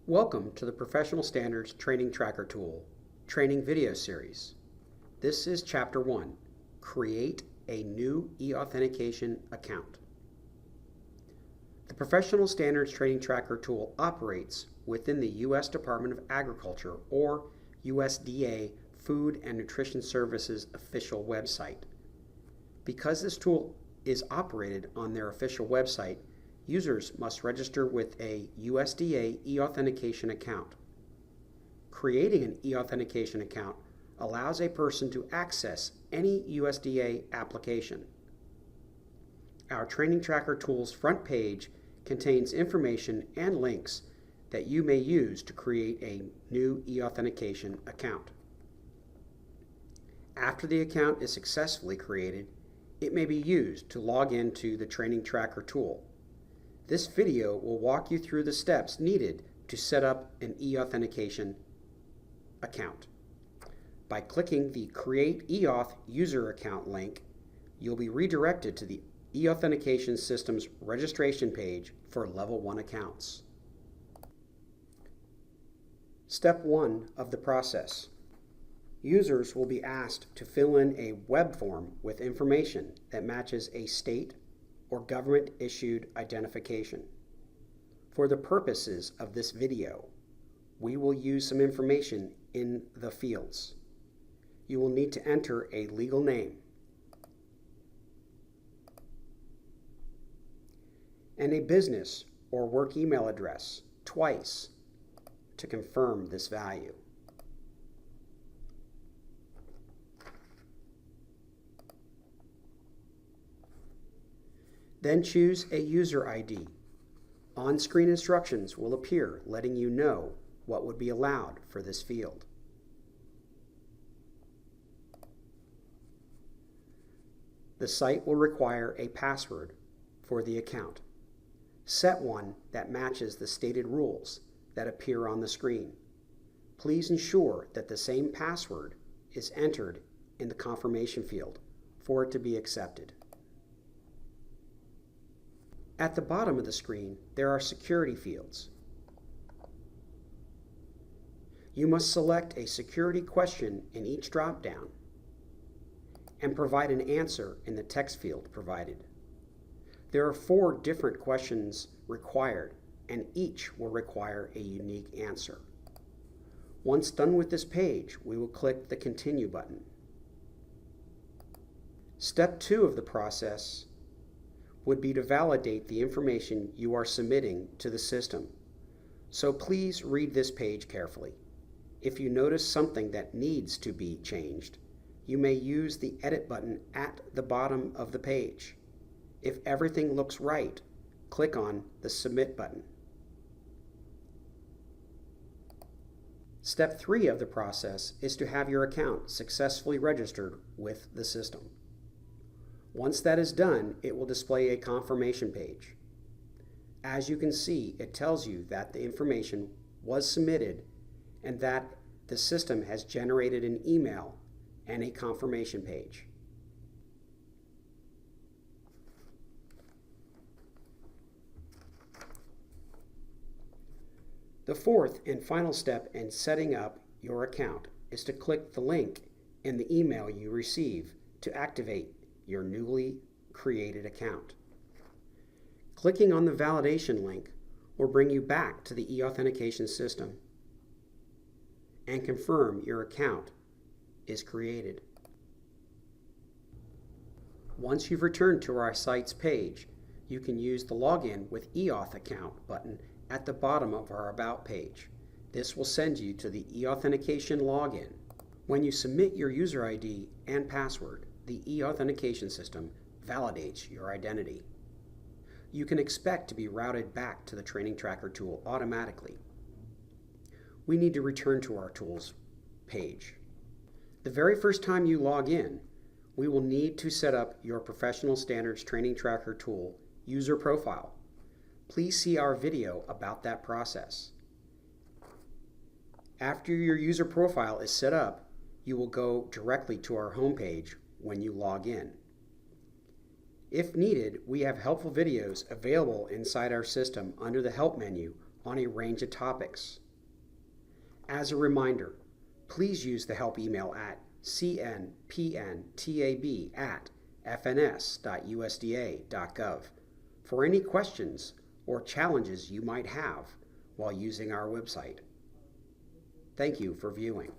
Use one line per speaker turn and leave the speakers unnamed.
Welcome to the Professional Standards Training Tracker Tool Training Video Series. This is Chapter 1, Create a New E-Authentication Account. The Professional Standards Training Tracker Tool operates within the U.S. Department of Agriculture or USDA Food and Nutrition Services official website. Because this tool is operated on their official website, users must register with a USDA e-authentication account. Creating an e-authentication account allows a person to access any USDA application. Our Training Tracker Tool's front page contains information and links that you may use to create a new e-authentication account. After the account is successfully created, it may be used to log into the Training Tracker Tool. This video will walk you through the steps needed to set up an e-authentication account. By clicking the Create eAuth User Account link, you'll be redirected to the e-authentication system's registration page for Level 1 accounts. Step 1 of the process. Users will be asked to fill in a web form with information that matches a state or government-issued identification. For the purposes of this video, we will use some information in the fields. You will need to enter a legal name and a business or work email address twice to confirm this value. Then choose a user ID. On-screen instructions will appear letting you know what would be allowed for this field. The site will require a password for the account. Set one that matches the stated rules that appear on the screen. Please ensure that the same password is entered in the confirmation field for it to be accepted. At the bottom of the screen, there are security fields. You must select a security question in each drop-down and provide an answer in the text field provided. There are 4 different questions required, and each will require a unique answer. Once done with this page, we will click the Continue button. Step 2 of the process would be to validate the information you are submitting to the system. So please read this page carefully. If you notice something that needs to be changed, you may use the Edit button at the bottom of the page. If everything looks right, click on the Submit button. Step 3 of the process is to have your account successfully registered with the system. Once that is done, it will display a confirmation page. As you can see, it tells you that the information was submitted and that the system has generated an email and a confirmation page. The fourth and final step in setting up your account is to click the link in the email you receive to activate your newly created account. Clicking on the validation link will bring you back to the e-authentication system and confirm your account is created. Once you've returned to our site's page, you can use the Login with eAuth Account button at the bottom of our About page. This will send you to the e-authentication login. When you submit your user ID and password, the e-authentication system validates your identity. You can expect to be routed back to the Training Tracker tool automatically. We need to return to our tools page. The very first time you log in, we will need to set up your Professional Standards Training Tracker tool user profile. Please see our video about that process. After your user profile is set up, you will go directly to our homepage when you log in. If needed, we have helpful videos available inside our system under the Help menu on a range of topics. As a reminder, please use the help email at cnpntab@fns.usda.gov for any questions or challenges you might have while using our website. Thank you for viewing.